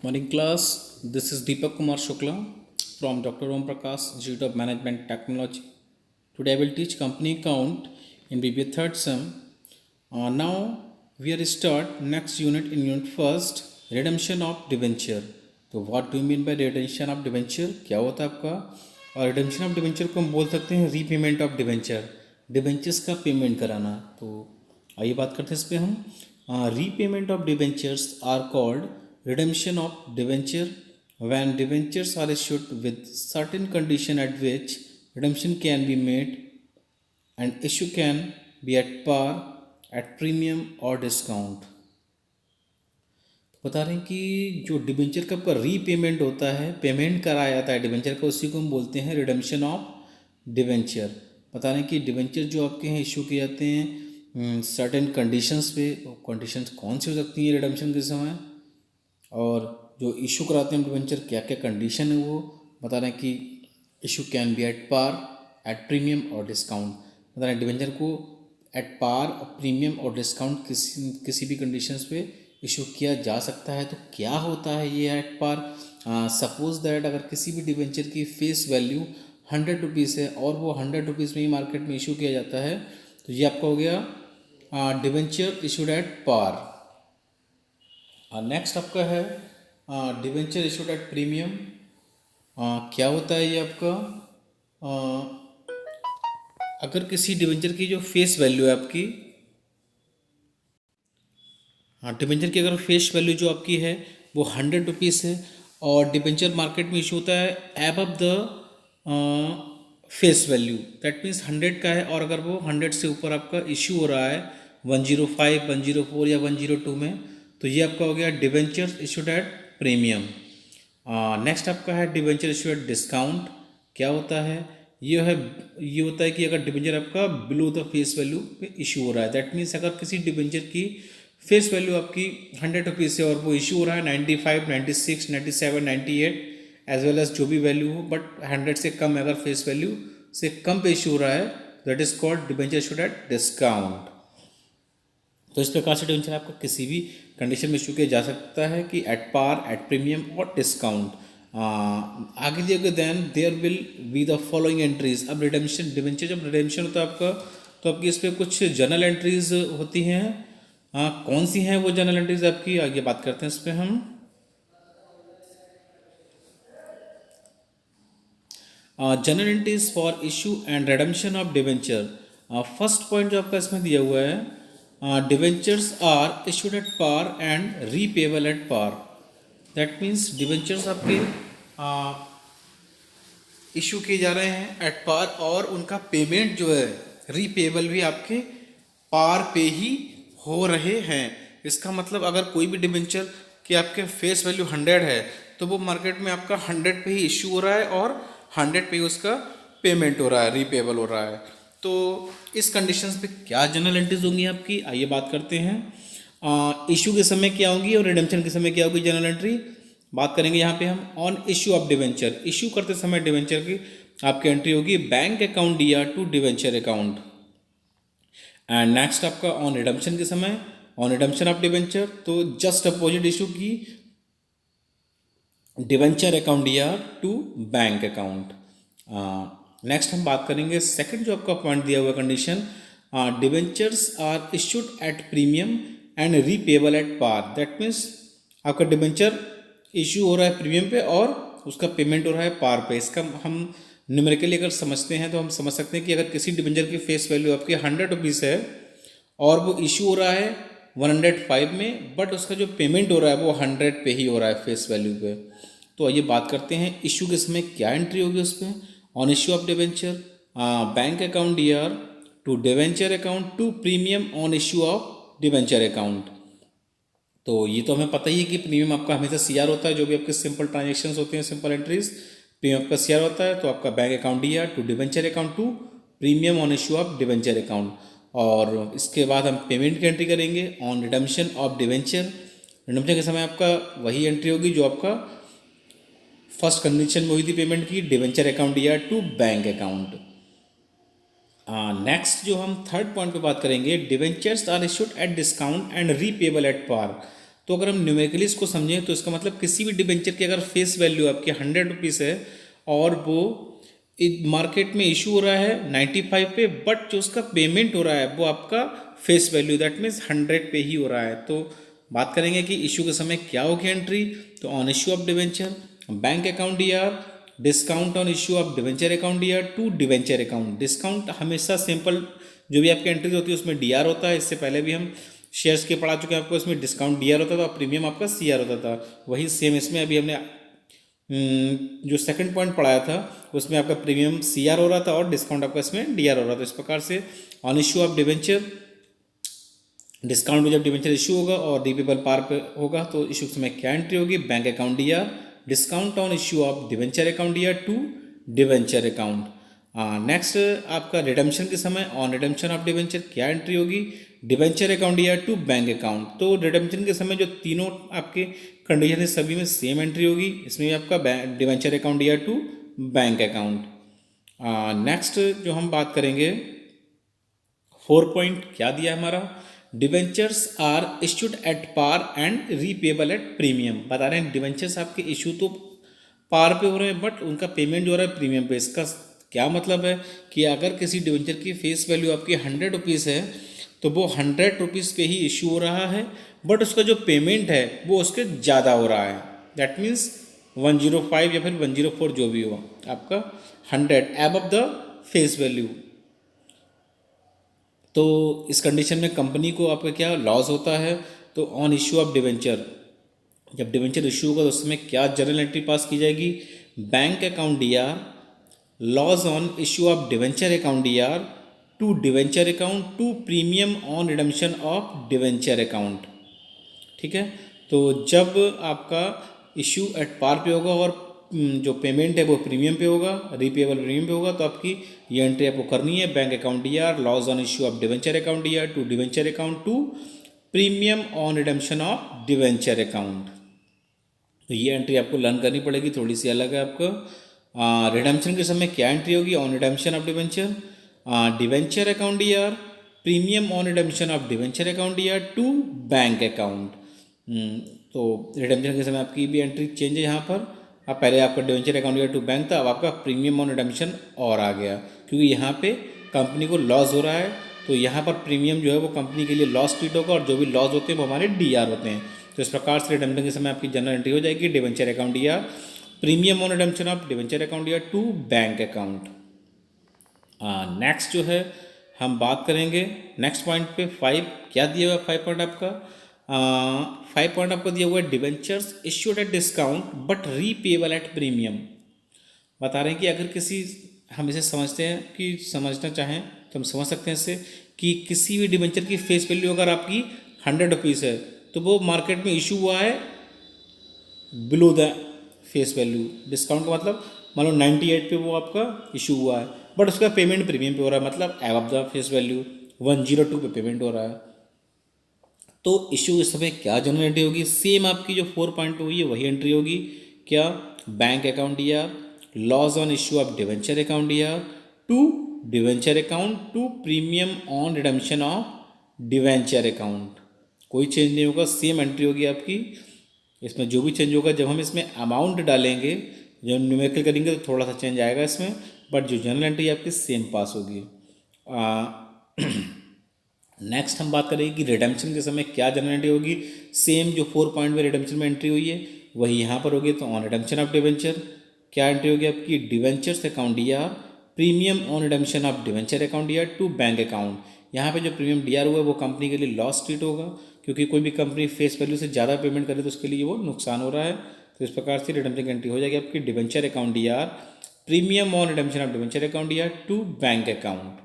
Morning class, this is Deepak Kumar Shukla from Dr. Om Prakash Institute of Management Technology. Today I will teach company account in BBA third sem. Now we are start next unit in unit first, redemption of debenture. तो what do you mean by redemption of debenture? क्या होता है आपका? और redemption of debenture को हम बोल सकते हैं रीपेमेंट ऑफ डिवेंचर, डिवेंचर्स का पेमेंट कराना. तो आइए बात करते हैं इस पर हम. Repayment of debentures are called redemption of debenture when debentures are issued with certain condition at which redemption can be made and issue can be at par, at premium or discount. बता रहे हैं कि जो debenture का आपका repayment होता है, payment कराया जाता है डिबेंचर का, उसी को हम बोलते हैं रिडेम्पशन ऑफ डिबेंचर. बता रहे हैं कि डिबेंचर जो आपके हैं इशू किए जाते हैं सर्टेन कंडीशंस पे. कंडीशंस कौन सी हो सकती हैं रिडेम्पशन के समय, और जो इशू कराते हैं डिबेंचर क्या क्या कंडीशन है वो बता रहे हैं कि issue can be at par, at premium और डिस्काउंट. बता रहे हैं डिबेंचर को एट पार और प्रीमियम और डिस्काउंट किसी भी कंडीशंस पे इशू किया जा सकता है. तो क्या होता है ये एट पार? सपोज दैट अगर किसी भी डिबेंचर की फेस वैल्यू 100 रुपीज़ है और वो 100 रुपीज़ में ही मार्केट में इशू किया जाता है, तो ये आपका हो गया debenture issued at par. Next आपका है डिबेंचर इशूड एट प्रीमियम. क्या होता है ये आपका? अगर किसी डिबेंचर की जो फेस वैल्यू है आपकी, डिबेंचर की अगर फेस वैल्यू जो आपकी है वो 100 रुपीज़ है और डिबेंचर मार्केट में इशू होता है above the face value, that means 100 का है और अगर वो 100 से ऊपर आपका इशू हो रहा है 105, 104 या 102 में, तो ये आपका हो गया debenture issued at premium. Next आपका है डिबेंचर इशूड एट डिस्काउंट. क्या होता है? ये होता है कि अगर डिबेंचर आपका बिलो द फेस वैल्यू पे इशू हो रहा है, दैट मीन्स अगर किसी डिबेंचर की फेस वैल्यू आपकी 100 रुपीज़ से और वो इशू हो रहा है 95, 96, 97, 98 एज वेल एज जो भी वैल्यू हो, बट 100 से कम अगर फेस वैल्यू से कम पे इशू हो रहा है, that is called debenture issued at discount. तो इस प्रकार से डिबेंचर आपका किसी भी कंडीशन में इशू किया जा सकता है कि एट पार, एट प्रीमियम और डिस्काउंट. आगे दिए गए then there will be the following entries. अब रिडेम्पशन, डिबेंचर जब रिडेम्पशन होता है आपका, तो आपकी इस पर कुछ जर्नल एंट्रीज होती हैं. कौन सी हैं वो जर्नल एंट्रीज आपकी, आगे बात करते हैं इस पर हम. General entries for issue and redemption of debenture. First point जो आपका इसमें दिया हुआ है, debentures are issued at par and repayable at par. That means debentures आपके इशू किए जा रहे हैं एट पार और उनका पेमेंट जो है रीपेबल भी आपके पार पे ही हो रहे हैं. इसका मतलब अगर कोई भी डिबेंचर कि आपके फेस वैल्यू 100 है तो वो मार्केट में आपका 100 पे ही इशू हो रहा है और 100 पे ही उसका पेमेंट हो रहा है, रीपेबल हो रहा है. तो इस कंडीशंस पे क्या जनरल एंट्रीज होंगी आपकी, आइए बात करते हैं. इशू के समय क्या होगी और रिडेम्पशन के समय क्या होगी जनरल एंट्री, बात करेंगे यहाँ पे हम. On issue of debenture, issue करते समय डिवेंचर की आपकी एंट्री होगी बैंक अकाउंट दिया to debenture account. And next आपका ऑन रिडम्पशन के समय, ऑन रिडम्पशन ऑफ डिवेंचर, तो जस्ट अपोजिट इशू की डिवेंचर अकाउंट दिया टू बैंक अकाउंट. नेक्स्ट हम बात करेंगे सेकंड जो आपका पॉइंट दिया हुआ condition, debentures are issued at premium and repayable at par. That means आपका डिवेंचर इशू हो रहा है प्रीमियम पे और उसका पेमेंट हो रहा है पार पे. इसका हम न्यूमेरिकली अगर समझते हैं तो हम समझ सकते हैं कि अगर किसी डिवेंचर की फेस वैल्यू आपकी 100 रुपीज़ है और वो इशू हो रहा है 105 में, बट उसका जो पेमेंट हो रहा है वो 100 पे ही हो रहा है फेस वैल्यू पे. तो आइए बात करते हैं इशू के समय क्या एंट्री होगी उस पर. On issue of debenture, bank account year to debenture account to premium on issue of debenture account. तो ये तो हमें पता ही है कि प्रीमियम आपका हमेशा सीआर होता है. जो भी आपके सिंपल ट्रांजेक्शन्स होते हैं, सिंपल एंट्रीज, प्रीमियम आपका सीआर होता है. तो आपका bank account year to debenture account to premium on issue of debenture account. और इसके बाद हम पेमेंट की एंट्री करेंगे on redemption of debenture. Redemption के समय आपका वही एंट्री होगी जो आपका फर्स्ट कंडीशन में हुई थी पेमेंट की, debenture account year to bank account. Next जो हम थर्ड पॉइंट पे बात करेंगे, debentures are issued at discount and repayable at par. तो अगर हम न्यूमेरिकली इसको समझें तो इसका मतलब किसी भी डिबेंचर की अगर फेस वैल्यू आपकी 100 रुपीज़ है और वो मार्केट में इशू हो रहा है 95 पे, बट जो उसका पेमेंट हो रहा है वो आपका फेस वैल्यू दैट मीन्स 100 पे ही हो रहा है। तो बात करेंगे कि इशू के समय क्या होगी एंट्री। तो on issue of debenture bank account DR, discount on issue of debenture account DR to debenture account. Discount हमेशा सिंपल जो भी आपकी एंट्रीज होती है उसमें डीआर होता है। इससे पहले भी हम शेयर्स के पढ़ा चुके हैं आपको, इसमें डिस्काउंट डीआर होता था और प्रीमियम आपका सीआर होता था। वही सेम इसमें अभी हमने जो सेकंड पॉइंट पढ़ाया था उसमें आपका प्रीमियम सीआर हो रहा था और डिस्काउंट आपका इसमें डीआर हो रहा था। इस प्रकार से on issue of debenture discount में जब डिवेंचर इशू होगा और रिपेबल पार पे होगा तो इशू के समय क्या एंट्री होगी, bank account DR, discount on issue of debenture account DR to debenture account. Next आपका रिडम्पशन के समय ऑन रिडम्पशन ऑफ डिवेंचर क्या एंट्री होगी, debenture account DR to bank account. तो रिडम्पशन के समय जो तीनों आपके कंडीशन है सभी में सेम एंट्री होगी। इसमें भी आपका debenture account DR to bank account. Next जो हम बात करेंगे 4 पॉइंट क्या दिया है हमारा, debentures are issued at par and repayable at premium. बता रहे हैं डिवेंचर्स आपके इशू तो पार पे हो रहे हैं बट उनका पेमेंट जो हो रहा है प्रीमियम पे। इसका क्या मतलब है कि अगर किसी डिवेंचर की फेस वैल्यू आपकी 100 रुपीज़ है तो वो 100 रुपीज़ पे ही इशू हो रहा है, बट उसका जो पेमेंट है वो उसके ज़्यादा हो रहा है। दैट मीन्स 105 या फिर 104 जो भी हो आपका 100 एबव द फेस वैल्यू। तो इस कंडीशन में कंपनी को आपका क्या लॉस होता है। तो ऑन इश्यू ऑफ डिवेंचर जब डिवेंचर इशू होगा तो उस समय क्या जर्नल एंट्री पास की जाएगी, bank account DR, loss on issue of debenture account DR to debenture account to premium on redemption of debenture account. ठीक है, तो जब आपका इशू एट पार पे होगा और जो पेमेंट है वो प्रीमियम पे होगा, रीपेबल प्रीमियम पे होगा, तो आपकी ये एंट्री आपको करनी है, bank account DR, loss on issue of debenture account DR to debenture account to premium on redemption of debenture account. तो ये एंट्री आपको लर्न करनी पड़ेगी, थोड़ी सी अलग है आपको। रिडम्पशन के समय क्या एंट्री होगी, on redemption of debenture, debenture account DR, premium on redemption of debenture account DR to bank account. तो रिडम्पशन के समय आपकी भी एंट्री चेंज है यहाँ पर। अब पहले आपका debenture account DR to bank था, अब आपका प्रीमियम ऑन रिडम्पशन और आ गया क्योंकि यहाँ पे कंपनी को लॉस हो रहा है। तो यहाँ पर प्रीमियम जो है वो कंपनी के लिए लॉस ट्रीट होगा और जो भी लॉस होते हैं वो हमारे डीआर होते हैं। तो इस प्रकार से रिडम्पशन के समय आपकी जनरल एंट्री हो जाएगी, debenture account DR, premium on redemption of debenture account DR to bank account. Next जो है हम बात करेंगे नेक्स्ट पॉइंट पे 5 क्या दिया हुआ है 5 पॉइंट आपका, 5 पॉइंट आपको दिया हुआ है debentures issued at discount but repayable at premium. बता रहे हैं कि अगर किसी हम इसे समझते हैं कि समझना चाहें तो हम समझ सकते हैं इससे कि किसी भी डिवेंचर की फेस वैल्यू अगर आपकी 100 रुपीज़ है तो वो मार्केट में इशू हुआ है below the face value. Discount का मतलब मान लो 98 पे वो आपका इशू हुआ है बट उसका पेमेंट प्रीमियम पे हो रहा है, मतलब एबव द फेस वैल्यू 102 पे पेमेंट हो रहा है। तो इशू इस समय क्या जनरल एंट्री होगी, सेम आपकी जो 4 पॉइंट हुई है वही एंट्री होगी। क्या, bank account DR, loss on issue of debenture account DR to debenture account to premium on redemption of debenture account. कोई चेंज नहीं होगा, सेम एंट्री होगी आपकी। इसमें जो भी चेंज होगा जब हम इसमें अमाउंट डालेंगे, जब न्यूमेरिकल करेंगे तो थोड़ा सा चेंज आएगा इसमें, बट जो जनरल एंट्री आपकी सेम पास होगी। नेक्स्ट हम बात करेंगे कि रिडम्पशन के समय क्या जनरल एंट्री होगी। सेम जो 4 पॉइंट में रिडम्पशन में एंट्री हुई है वही यहाँ पर होगी। तो ऑन रिडम्पशन ऑफ डिवेंचर क्या एंट्री होगी आपकी, debentures account DR, premium on redemption of debenture account DR to bank account. यहाँ पे जो प्रीमियम डीआर हुआ है वो कंपनी के लिए लॉस ट्रीट होगा क्योंकि कोई भी कंपनी फेस वैल्यू से ज़्यादा पेमेंट करे तो उसके लिए वो नुकसान हो रहा है। तो इस प्रकार से रिडम्पशन की एंट्री हो जाएगी आपकी, debenture account DR, premium on redemption of debenture account DR to bank account.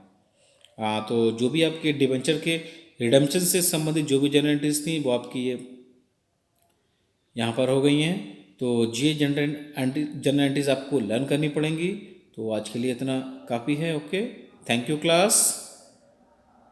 तो जो भी आपके डिवेंचर के रिडम्पशन से संबंधित जो भी जनरल एंट्रीज थी वो आपकी ये यहाँ पर हो गई हैं। तो ये जनरल एंट्रीज आपको लर्न करनी पड़ेंगी। तो आज के लिए इतना काफ़ी है। Okay, thank you class.